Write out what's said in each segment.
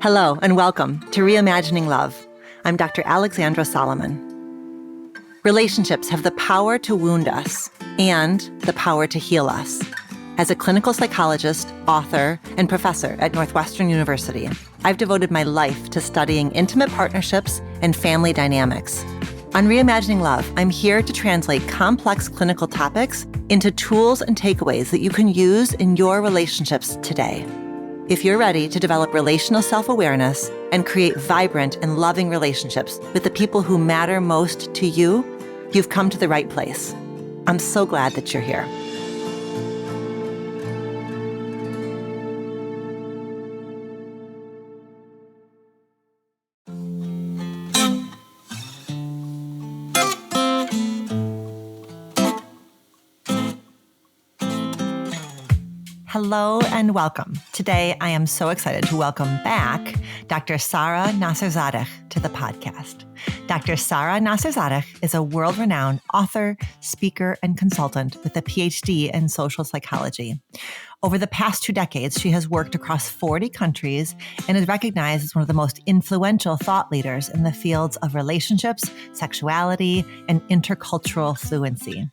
Hello and welcome to Reimagining Love. I'm Dr. Alexandra Solomon. Relationships have the power to wound us and the power to heal us. As a clinical psychologist, author, and professor at Northwestern University, I've devoted my life to studying intimate partnerships and family dynamics. On Reimagining Love, I'm here to translate complex clinical topics into tools and takeaways that you can use in your relationships today. If you're ready to develop relational self-awareness and create vibrant and loving relationships with the people who matter most to you, you've come to the right place. I'm so glad that you're here. Hello and welcome. Today, I am so excited to welcome back Dr. Sara Nasserzadeh to the podcast. Dr. Sara Nasserzadeh is a world-renowned author, speaker, and consultant with a PhD in social psychology. Over the past 2 decades, she has worked across 40 countries and is recognized as one of the most influential thought leaders in the fields of relationships, sexuality, and intercultural fluency.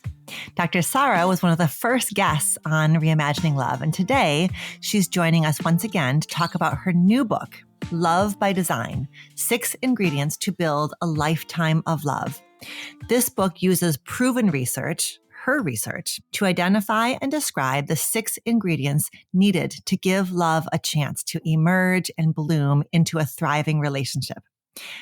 Dr. Sara was one of the first guests on Reimagining Love, and today she's joining us once again to talk about her new book, Love by Design: 6 Ingredients to Build a Lifetime of Love. This book uses proven research, her research, to identify and describe the 6 ingredients needed to give love a chance to emerge and bloom into a thriving relationship.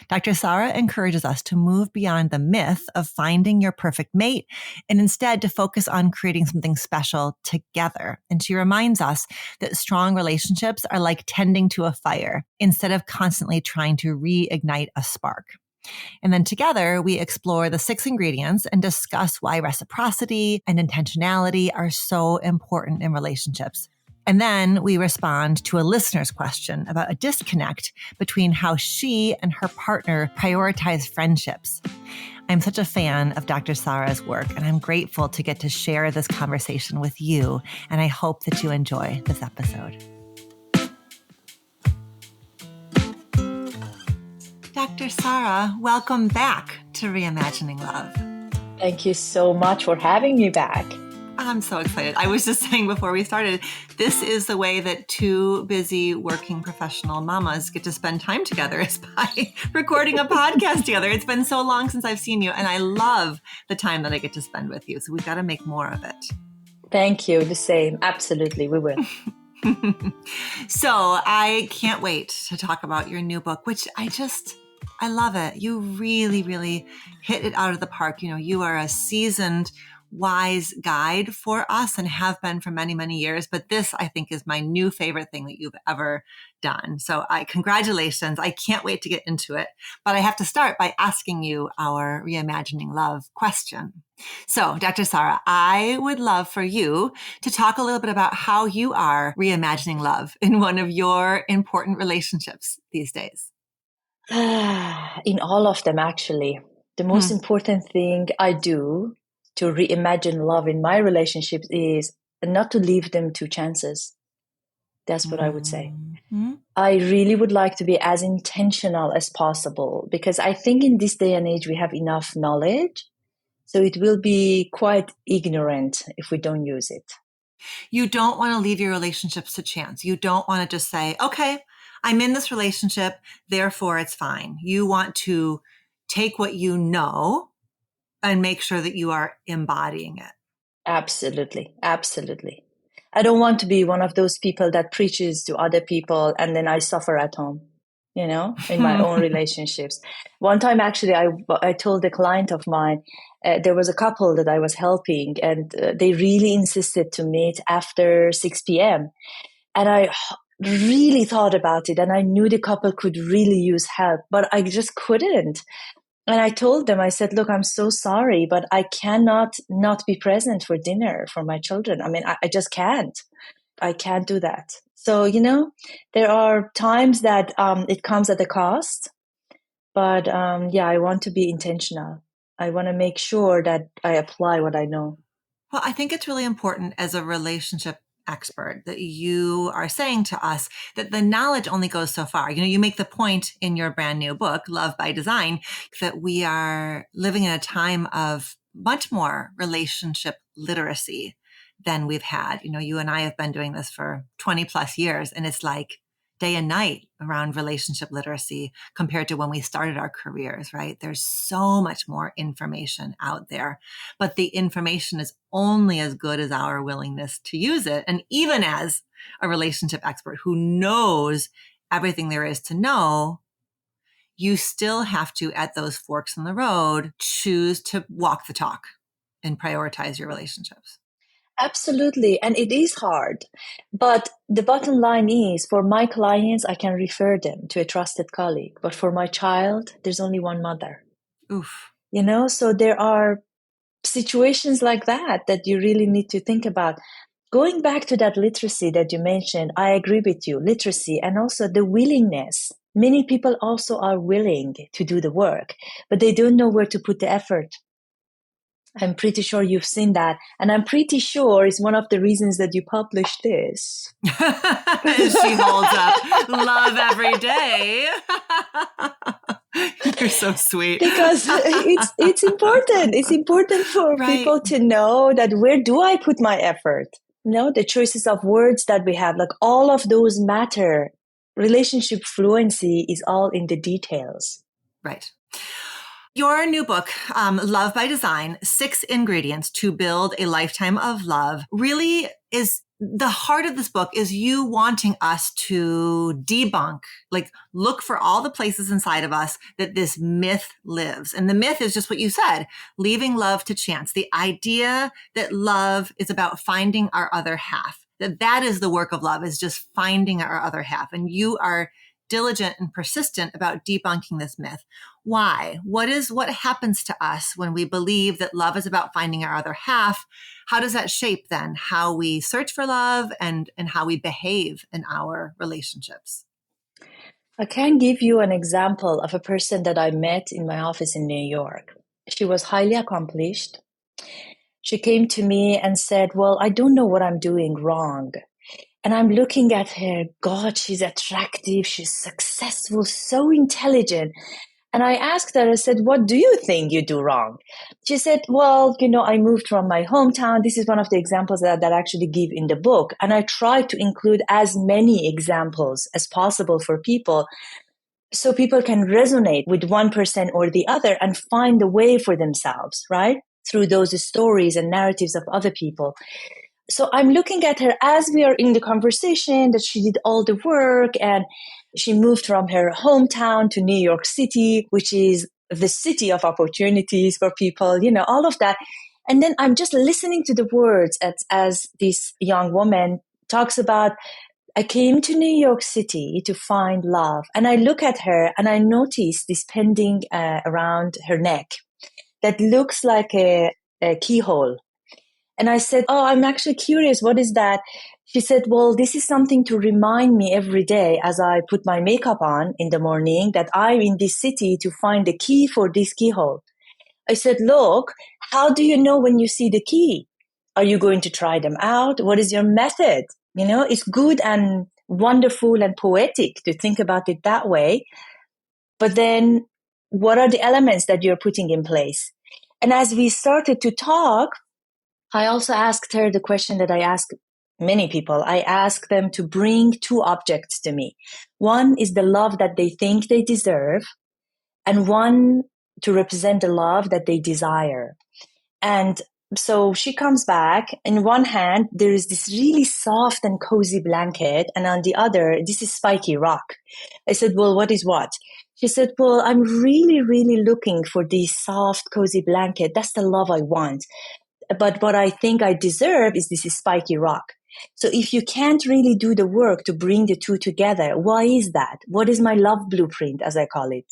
Dr. Sara encourages us to move beyond the myth of finding your perfect mate and instead to focus on creating something special together. And she reminds us that strong relationships are like tending to a fire instead of constantly trying to reignite a spark. And then together, we explore the 6 ingredients and discuss why reciprocity and intentionality are so important in relationships. And then we respond to a listener's question about a disconnect between how she and her partner prioritize friendships. I'm such a fan of Dr. Sara's work, and I'm grateful to get to share this conversation with you. And I hope that you enjoy this episode. Dr. Sara, welcome back to Reimagining Love. Thank you so much for having me back. I'm so excited. I was just saying before we started, this is the way that 2 busy working professional mamas get to spend time together, is by recording a podcast together. It's been so long since I've seen you, and I love the time that I get to spend with you. So we've got to make more of it. Thank you. The same. Absolutely. We will. So I can't wait to talk about your new book, which I love it. You really, really hit it out of the park. You know, you are a seasoned, wise guide for us and have been for many, many years. But this, I think, is my new favorite thing that you've ever done. So congratulations. I can't wait to get into it. But I have to start by asking you our Reimagining Love question. So, Dr. Sara, I would love for you to talk a little bit about how you are reimagining love in one of your important relationships these days. In all of them, actually. The most important thing I do to reimagine love in my relationships is not to leave them to chances. That's what I would say. I really would like to be as intentional as possible, because I think in this day and age we have enough knowledge, so it will be quite ignorant if we don't use it. You don't want to leave your relationships to chance. You don't want to just say, okay, I'm in this relationship, therefore it's fine. You want to take what you know and make sure that you are embodying it. Absolutely. Absolutely. I don't want to be one of those people that preaches to other people and then I suffer at home, in my own relationships. One time, actually, I told a client of mine, there was a couple that I was helping and they really insisted to meet after 6 p.m. And I really thought about it and I knew the couple could really use help, but I just couldn't. And I told them, I said, look, I'm so sorry, but I cannot not be present for dinner for my children. I mean, I just can't. I can't do that. So, there are times that it comes at a cost. But I want to be intentional. I want to make sure that I apply what I know. Well, I think it's really important as a relationship expert that you are saying to us that the knowledge only goes so far. You make the point in your brand new book, Love by Design, that we are living in a time of much more relationship literacy than we've had. You and I have been doing this for 20 plus years, and it's like day and night around relationship literacy compared to when we started our careers, right? There's so much more information out there, but the information is only as good as our willingness to use it. And even as a relationship expert who knows everything there is to know, you still have to, at those forks in the road, choose to walk the talk and prioritize your relationships. Absolutely. And it is hard. But the bottom line is, for my clients, I can refer them to a trusted colleague. But for my child, there's only one mother. Oof. So there are situations like that you really need to think about. Going back to that literacy that you mentioned, I agree with you, literacy, and also the willingness. Many people also are willing to do the work, but they don't know where to put the effort. I'm pretty sure you've seen that. And I'm pretty sure it's one of the reasons that you published this. She holds up love every day. You're so sweet. Because it's important. It's important for people to know that where do I put my effort? The choices of words that we have, like all of those matter. Relationship fluency is all in the details. Right. Your new book, Love by Design, 6 Ingredients to Build a Lifetime of Love, really is the heart of this book is you wanting us to debunk, look for all the places inside of us that this myth lives. And the myth is just what you said, leaving love to chance. The idea that love is about finding our other half, that is the work of love, is just finding our other half. And you are diligent and persistent about debunking this myth. Why? What happens to us when we believe that love is about finding our other half? How does that shape then how we search for love and how we behave in our relationships? I can give you an example of a person that I met in my office in New York. She was highly accomplished. She came to me and said, well, I don't know what I'm doing wrong. And I'm looking at her. God, she's attractive. She's successful, so intelligent. And I asked her, I said, what do you think you do wrong? She said, well, I moved from my hometown. This is one of the examples that I actually give in the book. And I try to include as many examples as possible for people so people can resonate with one person or the other and find a way for themselves, right? Through those stories and narratives of other people. So I'm looking at her as we are in the conversation that she did all the work and she moved from her hometown to New York City, which is the city of opportunities for people, all of that. And then I'm just listening to the words as this young woman talks about, I came to New York City to find love. And I look at her and I notice this pending around her neck that looks like a keyhole. And I said, oh, I'm actually curious. What is that? She said, well, this is something to remind me every day as I put my makeup on in the morning that I'm in this city to find the key for this keyhole. I said, look, how do you know when you see the key? Are you going to try them out? What is your method? It's good and wonderful and poetic to think about it that way. But then what are the elements that you're putting in place? And as we started to talk, I also asked her the question that I ask many people. I ask them to bring 2 objects to me. One is the love that they think they deserve, and one to represent the love that they desire. And so she comes back. In one hand, there is this really soft and cozy blanket, and on the other, this is spiky rock. I said, well, what is what? She said, well, I'm really, really looking for this soft, cozy blanket. That's the love I want. But what I think I deserve is this spiky rock. So if you can't really do the work to bring the 2 together, why is that? What is my love blueprint, as I call it?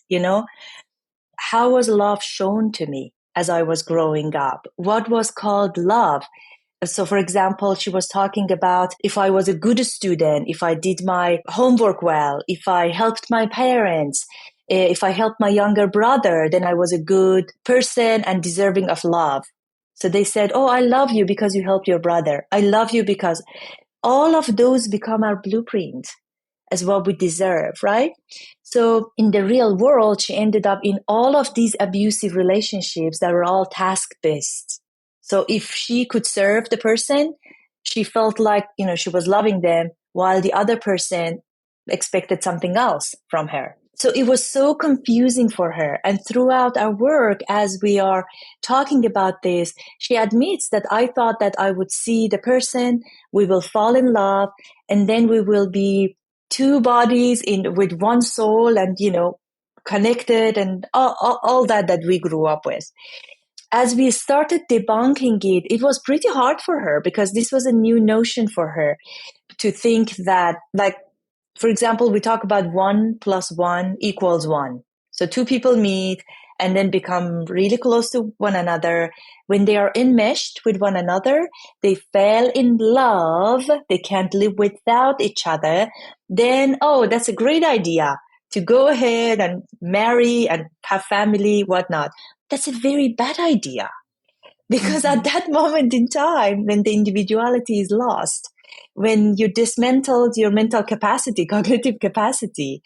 How was love shown to me as I was growing up? What was called love? So, for example, she was talking about if I was a good student, if I did my homework well, if I helped my parents, if I helped my younger brother, then I was a good person and deserving of love. So they said, oh, I love you because you helped your brother. I love you because all of those become our blueprint as what we deserve, right? So in the real world, she ended up in all of these abusive relationships that were all task-based. So if she could serve the person, she felt like, she was loving them, while the other person expected something else from her. So it was so confusing for her. And throughout our work, as we are talking about this, she admits that I thought that I would see the person, we will fall in love, and then we will be two bodies with one soul and, connected and all that we grew up with. As we started debunking it, it was pretty hard for her because this was a new notion for her to think that, like, for example, we talk about 1 + 1 = 1. So two people meet and then become really close to one another. When they are enmeshed with one another, they fell in love. They can't live without each other. Then, oh, that's a great idea to go ahead and marry and have family, whatnot. That's a very bad idea. Because at that moment in time, when the individuality is lost, when you dismantled your mental capacity, cognitive capacity,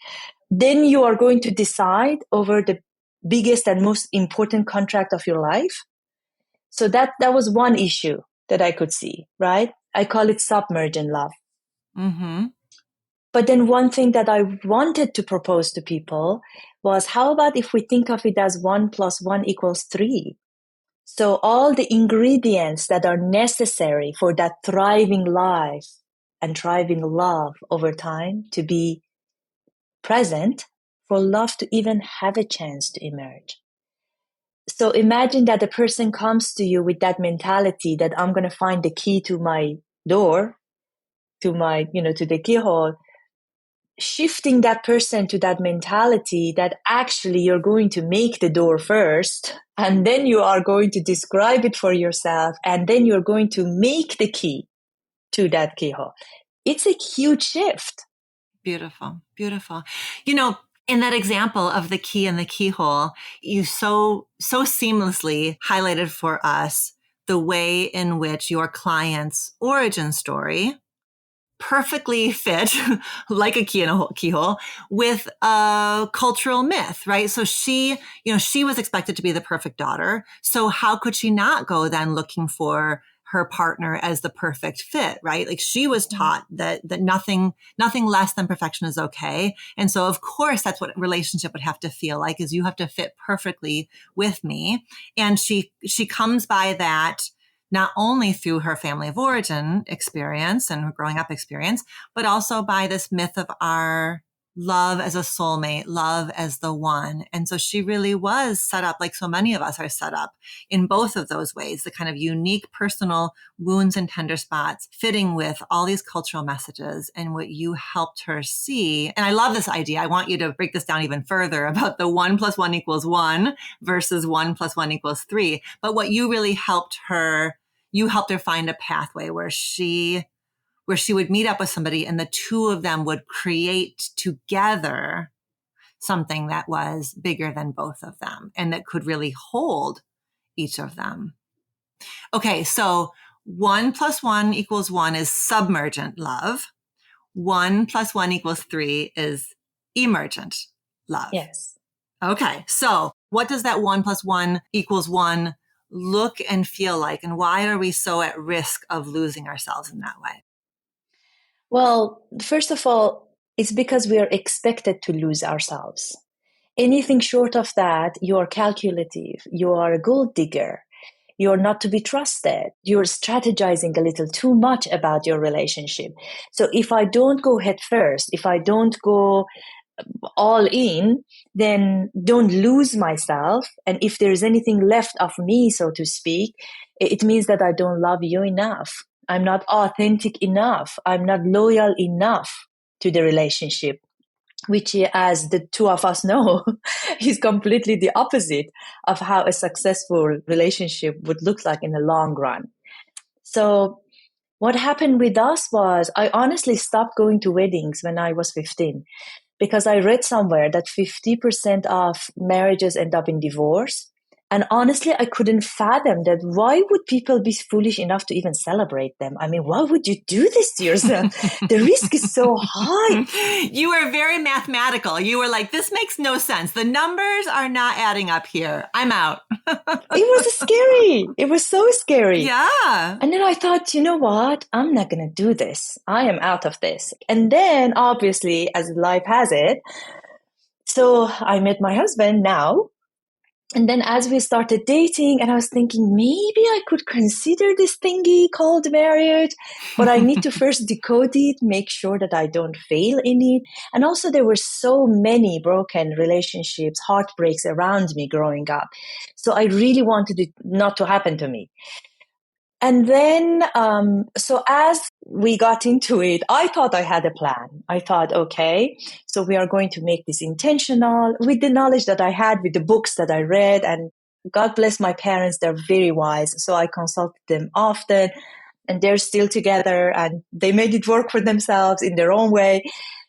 then you are going to decide over the biggest and most important contract of your life. So that was one issue that I could see, right? I call it submergent love. Mm-hmm. But then one thing that I wanted to propose to people was, how about if we think of it as 1 + 1 = 3? So all the ingredients that are necessary for that thriving life and thriving love over time to be present, for love to even have a chance to emerge. So imagine that a person comes to you with that mentality that I'm going to find the key to my door, to my, to the keyhole. Shifting that person to that mentality that actually you're going to make the door first, and then you are going to describe it for yourself, and then you're going to make the key to that keyhole. It's a huge shift. Beautiful, beautiful. In that example of the key and the keyhole, you so seamlessly highlighted for us the way in which your client's origin story perfectly fit like a key in a keyhole with a cultural myth, right? So she was expected to be the perfect daughter. So how could she not go then looking for her partner as the perfect fit, right? Like she was taught that nothing less than perfection is okay. And so of course that's what a relationship would have to feel like, is you have to fit perfectly with me. And she comes by that not only through her family of origin experience and her growing up experience, but also by this myth of our love as a soulmate, love as the one. And so she really was set up, like so many of us are set up, in both of those ways, the kind of unique personal wounds and tender spots fitting with all these cultural messages and what you helped her see. And I love this idea. I want you to break this down even further about the 1 + 1 = 1 versus 1 + 1 = 3. But what you really helped her, you helped her find a pathway where she would meet up with somebody and the two of them would create together something that was bigger than both of them and that could really hold each of them. Okay, so 1 + 1 = 1 is submergent love. 1 + 1 = 3 is emergent love. Yes. Okay, so what does that 1 + 1 = 1 look and feel like? And why are we so at risk of losing ourselves in that way? Well, first of all, it's because we are expected to lose ourselves. Anything short of that, you are calculative, you are a gold digger, you're not to be trusted, you're strategizing a little too much about your relationship. So if I don't go head first, if I don't go all in, then don't lose myself. And if there's anything left of me, so to speak, it means that I don't love you enough. I'm not authentic enough. I'm not loyal enough to the relationship, which, as the two of us know, is completely the opposite of how a successful relationship would look like in the long run. So what happened with us was I honestly stopped going to weddings when I was 15 because I read somewhere that 50% of marriages end up in divorce. And honestly, I couldn't fathom that. Why would people be foolish enough to even celebrate them? I mean, why would you do this to yourself? The risk is so high. You were very mathematical. You were like, this makes no sense. The numbers are not adding up here. I'm out. It was scary. It was so scary. Yeah. And then I thought, you know what? I'm not going to do this. I am out of this. And then obviously, as life has it, so I met my husband now. And then as we started dating, and I was thinking, maybe I could consider this thingy called marriage, but I need to first decode it, make sure that I don't fail in it. And also there were so many broken relationships, heartbreaks around me growing up. So I really wanted it not to happen to me. And then, so as we got into it, I thought I had a plan. I thought, okay, so we are going to make this intentional with the knowledge that I had, with the books that I read. And God bless my parents, they're very wise. So I consulted them often, and they're still together, and they made it work for themselves in their own way.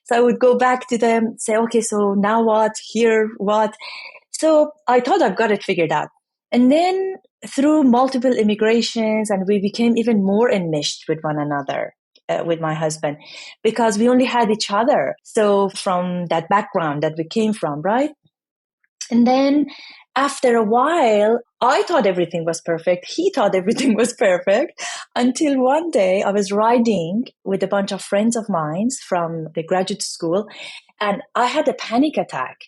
So I would go back to them, say, okay, so now what? Here, what? So I thought I've got it figured out. And then through multiple immigrations, and we became even more enmeshed with one another, with my husband, because we only had each other. So from that background that we came from, right? And then after a while, I thought everything was perfect. He thought everything was perfect, until one day I was riding with a bunch of friends of mine from the graduate school, and I had a panic attack.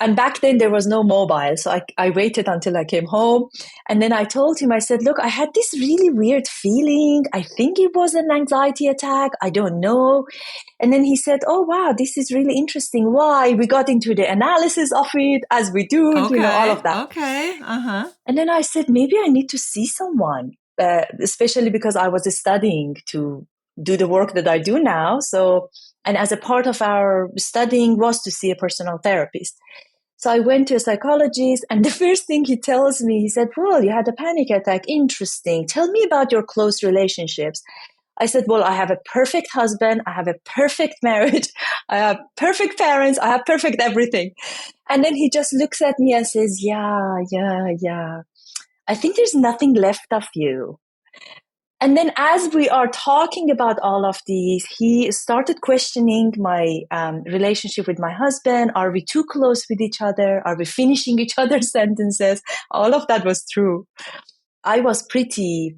And back then there was no mobile. So I waited until I came home. And then I told him, I said, look, I had this really weird feeling. I think it was an anxiety attack. I don't know. And then he said, oh, wow, this is really interesting. Why? We got into the analysis of it, as we do, Okay. all of that. Okay. Uh-huh. And then I said, maybe I need to see someone, especially because I was studying to do the work that I do now. So, and as a part of our studying was to see a personal therapist. So I went to a psychologist, and the first thing he tells me, he said, well, you had a panic attack. Interesting. Tell me about your close relationships. I said, well, I have a perfect husband. I have a perfect marriage. I have perfect parents. I have perfect everything. And then he just looks at me and says, yeah. I think there's nothing left of you. And then as we are talking about all of these, he started questioning my relationship with my husband. Are we too close with each other? Are we finishing each other's sentences? All of that was true. I was pretty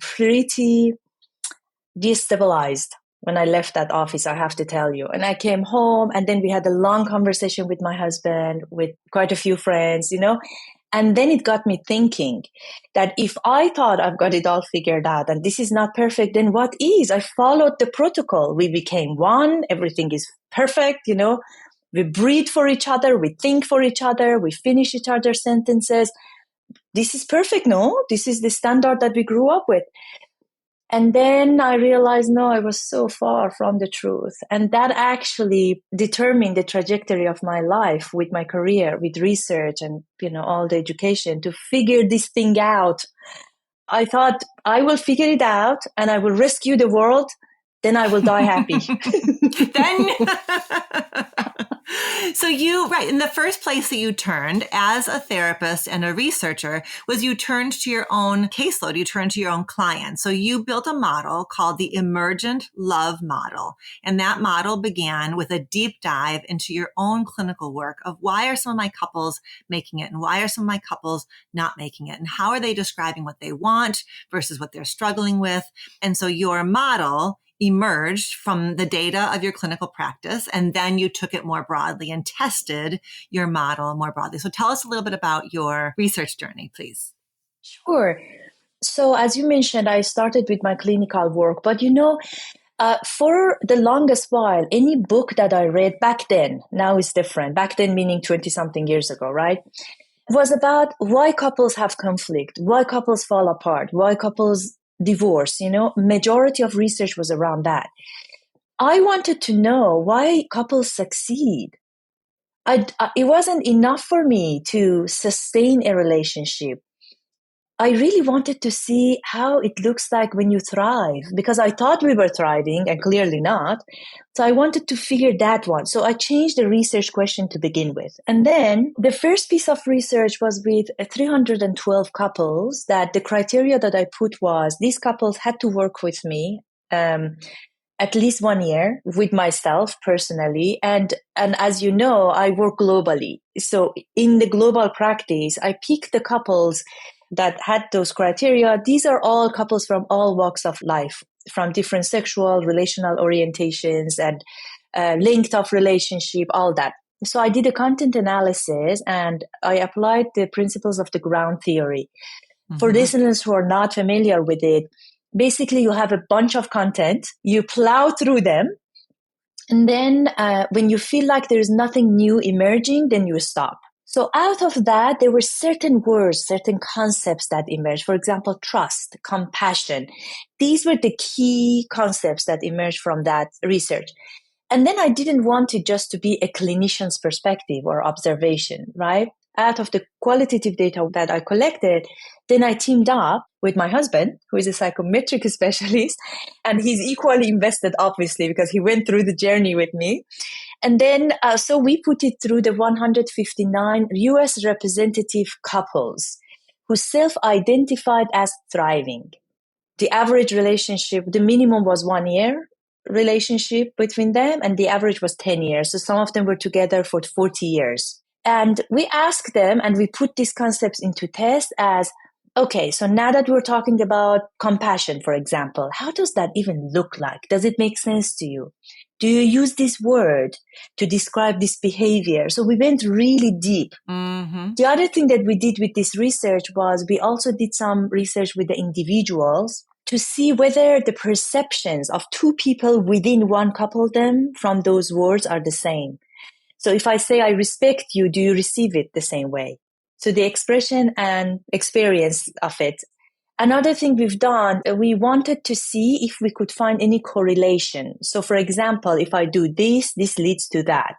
destabilized when I left that office, I have to tell you. And I came home, and then we had a long conversation with my husband, with quite a few friends, And then it got me thinking that if I thought I've got it all figured out and this is not perfect, then what is? I followed the protocol. We became one. Everything is perfect, We breathe for each other. We think for each other. We finish each other's sentences. This is perfect, no? This is the standard that we grew up with. And then I realized, no, I was so far from the truth. And that actually determined the trajectory of my life, with my career, with research and, all the education, to figure this thing out. I thought I will figure it out and I will rescue the world. Then I will die happy. So right, in the first place that you turned as a therapist and a researcher was you turned to your own caseload, you turned to your own clients. So you built a model called the Emergent Love Model. And that model began with a deep dive into your own clinical work of why are some of my couples making it and why are some of my couples not making it, and how are they describing what they want versus what they're struggling with. And so your model emerged from the data of your clinical practice, and then you took it more broadly and tested your model more broadly. So tell us a little bit about your research journey, please. Sure. So as you mentioned, I started with my clinical work, but for the longest while, any book that I read back then, now it's different. Back then, meaning 20 something years ago, right? Was about why couples have conflict, why couples fall apart, why couples divorce, majority of research was around that. I wanted to know why couples succeed. It wasn't enough for me to sustain a relationship. I really wanted to see how it looks like when you thrive, because I thought we were thriving and clearly not. So I wanted to figure that one. So I changed the research question to begin with. And then the first piece of research was with 312 couples, that the criteria that I put was these couples had to work with me at least 1 year with myself personally. And as you know, I work globally. So in the global practice, I picked the couples that had those criteria. These are all couples from all walks of life, from different sexual, relational orientations and length of relationship, all that. So I did a content analysis and I applied the principles of the ground theory. Mm-hmm. For listeners who are not familiar with it, basically you have a bunch of content, you plow through them, and then when you feel like there's nothing new emerging, then you stop. So out of that, there were certain words, certain concepts that emerged. For example, trust, compassion. These were the key concepts that emerged from that research. And then I didn't want it just to be a clinician's perspective or observation, right? Out of the qualitative data that I collected, then I teamed up with my husband, who is a psychometric specialist, and he's equally invested, obviously, because he went through the journey with me. And then, so we put it through the 159 US representative couples who self-identified as thriving. The average relationship, the minimum was 1 year relationship between them, and the average was 10 years. So some of them were together for 40 years. And we asked them, and we put these concepts into test as, okay, so now that we're talking about compassion, for example, how does that even look like? Does it make sense to you? Do you use this word to describe this behavior? So we went really deep. Mm-hmm. The other thing that we did with this research was we also did some research with the individuals to see whether the perceptions of two people within one coupledom from those words are the same. So if I say, I respect you, do you receive it the same way? So the expression and experience of it. Another thing we've done, we wanted to see if we could find any correlation. So for example, if I do this, this leads to that.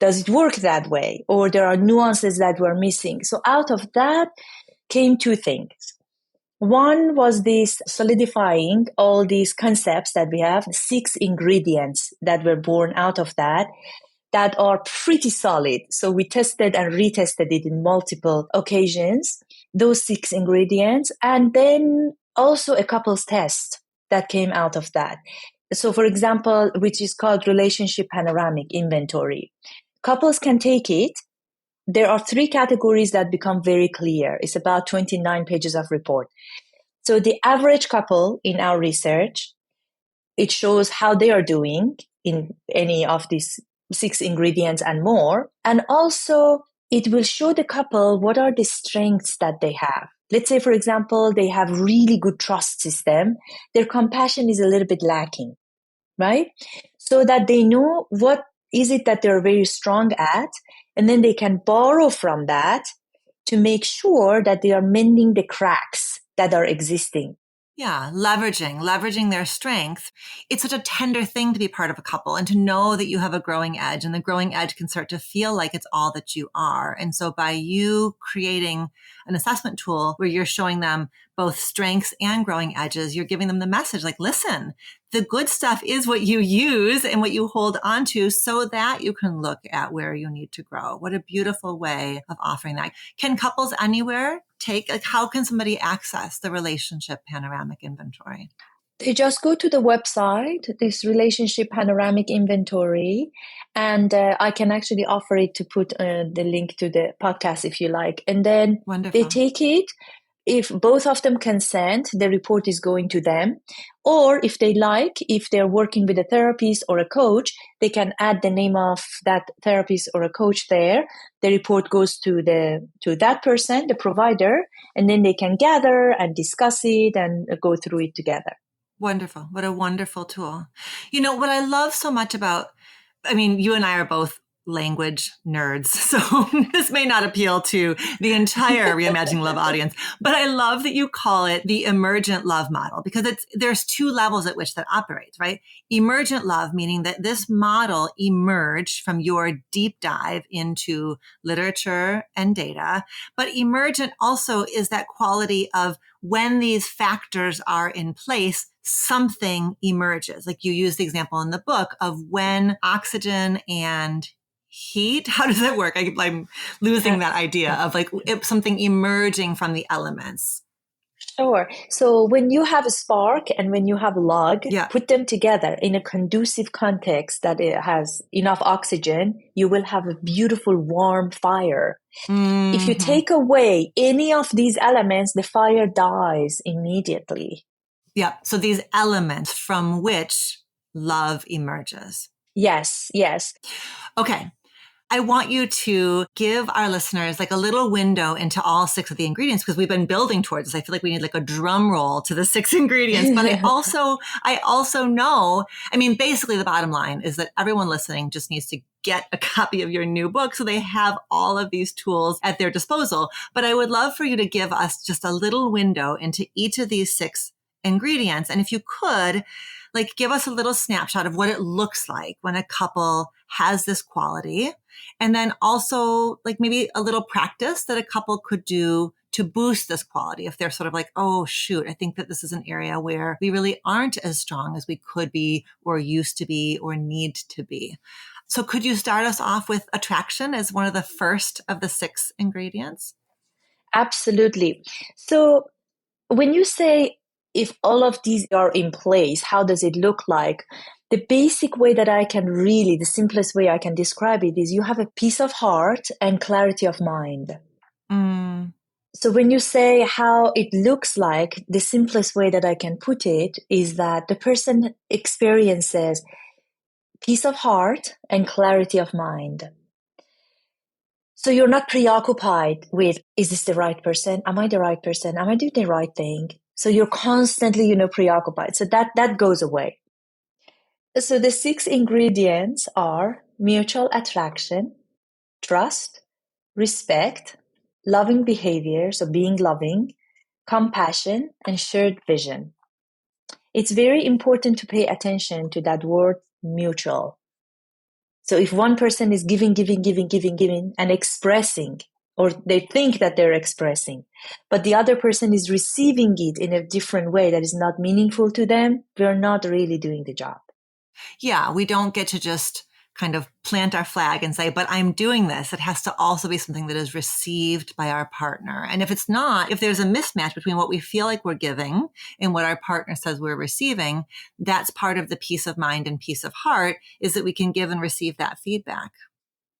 Does it work that way? Or there are nuances that we're missing? So out of that came two things. One was this solidifying all these concepts that we have, 6 ingredients that were born out of that are pretty solid. So we tested and retested it in multiple occasions, those 6 ingredients, and then also a couples test that came out of that. So for example, which is called Relationship Panoramic Inventory. Couples can take it. There are 3 categories that become very clear. It's about 29 pages of report. So the average couple in our research, it shows how they are doing in any of these 6 ingredients and more. And also it will show the couple what are the strengths that they have. Let's say, for example, they have really good trust system. Their compassion is a little bit lacking, right? So that they know what is it that they're very strong at, and then they can borrow from that to make sure that they are mending the cracks that are existing. Yeah, leveraging their strength. It's such a tender thing to be part of a couple and to know that you have a growing edge, and the growing edge can start to feel like it's all that you are. And so by you creating an assessment tool where you're showing them both strengths and growing edges, you're giving them the message like, listen, the good stuff is what you use and what you hold on to so that you can look at where you need to grow. What a beautiful way of offering that. Can couples anywhere how can somebody access the Relationship Panoramic Inventory? They just go to the website, this Relationship Panoramic Inventory, and I can actually offer it to put the link to the podcast if you like. And then Wonderful. They take it. If both of them consent, the report is going to them. Or if they like, if they're working with a therapist or a coach, they can add the name of that therapist or a coach there. The report goes to that person, the provider, and then they can gather and discuss it and go through it together. Wonderful. What a wonderful tool. You know, what I love so much about, you and I are both language nerds. So this may not appeal to the entire Reimagining Love audience, but I love that you call it the emergent love model because there's two levels at which that operates, right? Emergent love, meaning that this model emerged from your deep dive into literature and data. But emergent also is that quality of when these factors are in place, something emerges. Like you use the example in the book of when oxygen and heat. How does that work? I'm losing that idea of like something emerging from the elements. Sure. So when you have a spark and when you have a log, Yeah. put them together in a conducive context that it has enough oxygen, you will have a beautiful warm fire. Mm-hmm. If you take away any of these elements, the fire dies immediately. Yeah. So these elements from which love emerges. Yes, yes. Okay. I want you to give our listeners like a little window into all 6 of the ingredients because we've been building towards this. I feel like we need like a drum roll to the 6 ingredients, but I also know, I mean, basically the bottom line is that everyone listening just needs to get a copy of your new book so they have all of these tools at their disposal. But I would love for you to give us just a little window into each of these 6 ingredients. And if you could, like, give us a little snapshot of what it looks like when a couple has this quality. And then also like maybe a little practice that a couple could do to boost this quality. If they're sort of like, oh, shoot, I think that this is an area where we really aren't as strong as we could be or used to be or need to be. So could you start us off with attraction as one of the first of the 6 ingredients? Absolutely. So when you say if all of these are in place, how does it look like? The basic way that the simplest way I can describe it is you have a peace of heart and clarity of mind. Mm. So when you say how it looks like, the simplest way that I can put it is that the person experiences peace of heart and clarity of mind. So you're not preoccupied with, is this the right person? Am I the right person? Am I doing the right thing? So you're constantly, preoccupied. So that goes away. So the 6 ingredients are mutual attraction, trust, respect, loving behavior, so being loving, compassion, and shared vision. It's very important to pay attention to that word mutual. So if one person is giving, and expressing, or they think that they're expressing, but the other person is receiving it in a different way that is not meaningful to them, we're not really doing the job. Yeah, we don't get to just kind of plant our flag and say, but I'm doing this. It has to also be something that is received by our partner. And if it's not, if there's a mismatch between what we feel like we're giving and what our partner says we're receiving, that's part of the peace of mind and peace of heart is that we can give and receive that feedback.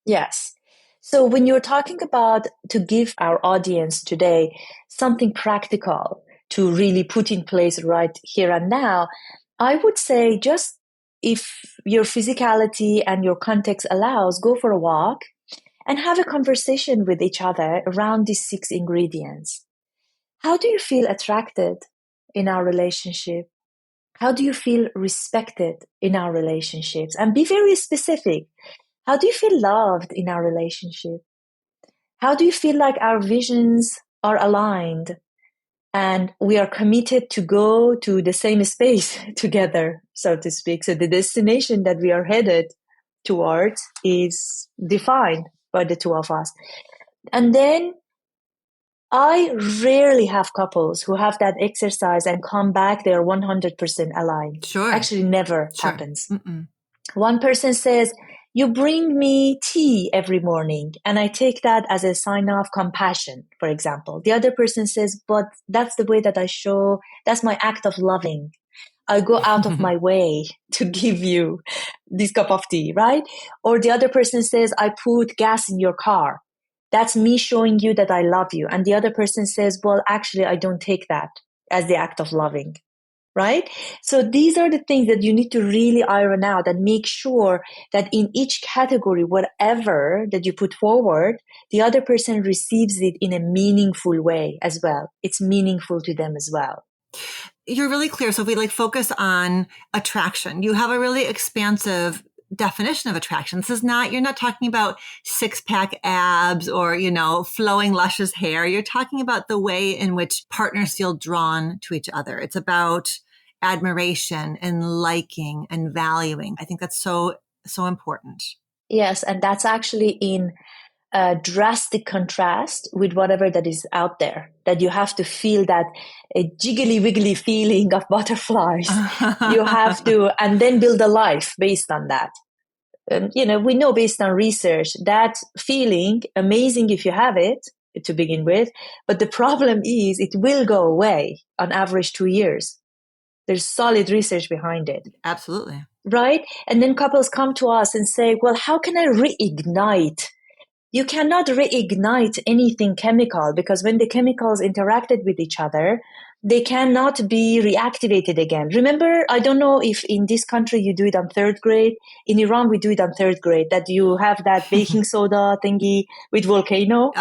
Yes. So when you're talking about to give our audience today something practical to really put in place right here and now, I would say just if your physicality and your context allows, go for a walk and have a conversation with each other around these 6 ingredients. How do you feel attracted in our relationship? How do you feel respected in our relationships? And be very specific. How do you feel loved in our relationship? How do you feel like our visions are aligned and we are committed to go to the same space together, so to speak? So the destination that we are headed towards is defined by the 2 of us. And then I rarely have couples who have that exercise and come back, they're 100% aligned. Sure. Actually, never happens. Mm-mm. One person says, you bring me tea every morning, and I take that as a sign of compassion, for example. The other person says, but that's the way that I show, that's my act of loving. I go out of my way to give you this cup of tea, right? Or the other person says, I put gas in your car. That's me showing you that I love you. And the other person says, well, actually, I don't take that as the act of loving. Right? So these are the things that you need to really iron out and make sure that in each category, whatever that you put forward, the other person receives it in a meaningful way as well. It's meaningful to them as well. You're really clear. So if we like focus on attraction, you have a really expansive definition of attraction. This is not, you're not talking about 6-pack abs or, flowing luscious hair. You're talking about the way in which partners feel drawn to each other. It's about admiration and liking and valuing. I think that's so, so important. Yes. And that's actually in a drastic contrast with whatever that is out there, that you have to feel that a jiggly wiggly feeling of butterflies. You have to, and then build a life based on that. We know based on research that feeling, amazing if you have it to begin with, but the problem is it will go away on average 2 years. There's solid research behind it. Absolutely. Right? And then couples come to us and say, well, how can I reignite? You cannot reignite anything chemical, because when the chemicals interacted with each other, they cannot be reactivated again. Remember, I don't know if in this country you do it on 3rd grade. In Iran, we do it on 3rd grade, that you have that baking soda thingy with volcano.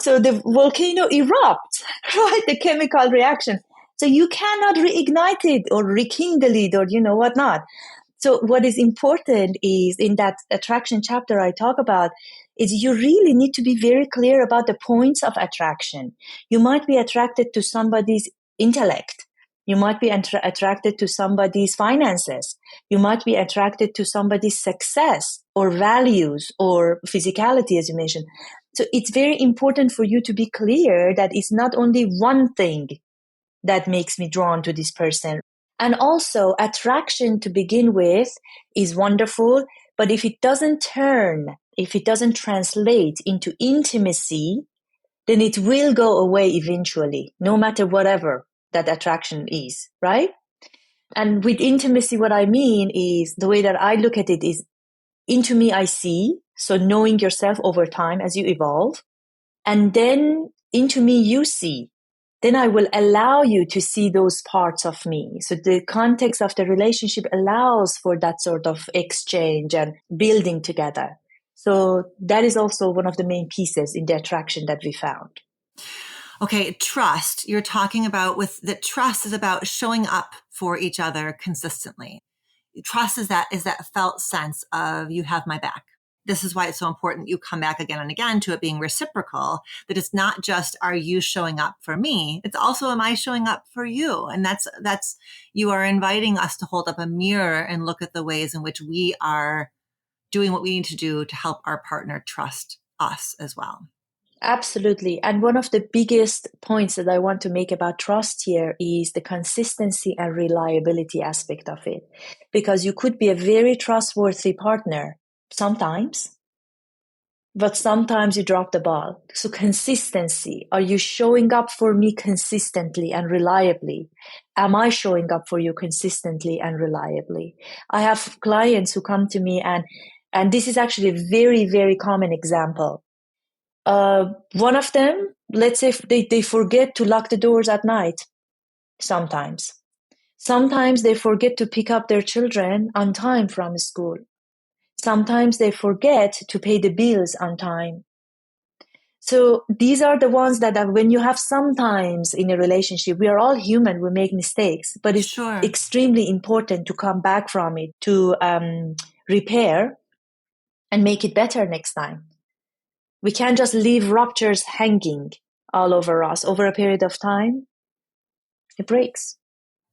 So the volcano erupts, right? The chemical reaction. So you cannot reignite it or rekindle it or whatnot. So what is important is, in that attraction chapter I talk about, is you really need to be very clear about the points of attraction. You might be attracted to somebody's intellect. You might be attracted to somebody's finances. You might be attracted to somebody's success or values or physicality, as you mentioned. So it's very important for you to be clear that it's not only one thing that makes me drawn to this person. And also, attraction to begin with is wonderful, but if it doesn't translate into intimacy, then it will go away eventually, no matter whatever that attraction is, right? And with intimacy, what I mean is, the way that I look at it is, into me I see, so knowing yourself over time as you evolve, and then into me you see. Then I will allow you to see those parts of me. So the context of the relationship allows for that sort of exchange and building together. So that is also one of the main pieces in the attraction that we found. Okay, trust. You're talking about that trust is about showing up for each other consistently. Trust is that felt sense of, you have my back. This is why it's so important you come back again and again to it being reciprocal, that it's not just, are you showing up for me? It's also, am I showing up for you? And that's, you are inviting us to hold up a mirror and look at the ways in which we are doing what we need to do to help our partner trust us as well. Absolutely. And one of the biggest points that I want to make about trust here is the consistency and reliability aspect of it. Because you could be a very trustworthy partner sometimes, but sometimes you drop the ball. So consistency. Are you showing up for me consistently and reliably? Am I showing up for you consistently and reliably? I have clients who come to me and this is actually a very, very common example. One of them, let's say they forget to lock the doors at night. Sometimes they forget to pick up their children on time from school. Sometimes they forget to pay the bills on time. So these are the ones that when you have sometimes in a relationship, we are all human, we make mistakes, but it's extremely important to come back from it, to repair and make it better next time. We can't just leave ruptures hanging all over us over a period of time. It breaks.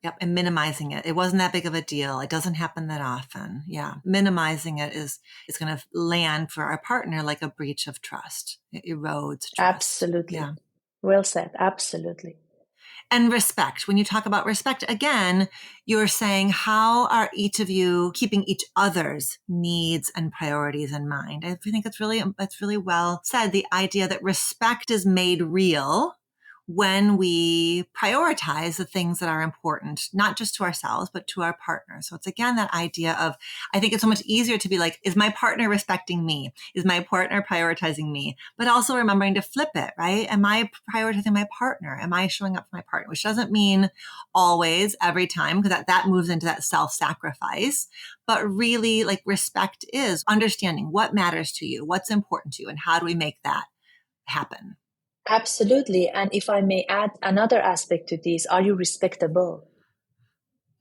Yep. And minimizing it. It wasn't that big of a deal. It doesn't happen that often. Yeah. Minimizing it is going to land for our partner like a breach of trust. It erodes trust. Absolutely. Yeah. Well said. Absolutely. And respect. When you talk about respect, again, you're saying, how are each of you keeping each other's needs and priorities in mind? I think that's really well said. The idea that respect is made real when we prioritize the things that are important, not just to ourselves, but to our partner. So it's again, that idea of, I think it's so much easier to be like, is my partner respecting me? Is my partner prioritizing me? But also remembering to flip it, right? Am I prioritizing my partner? Am I showing up for my partner? Which doesn't mean always, every time, because that moves into that self-sacrifice. But really, like, respect is understanding what matters to you, what's important to you, and how do we make that happen? Absolutely. And if I may add another aspect to this, are you respectable?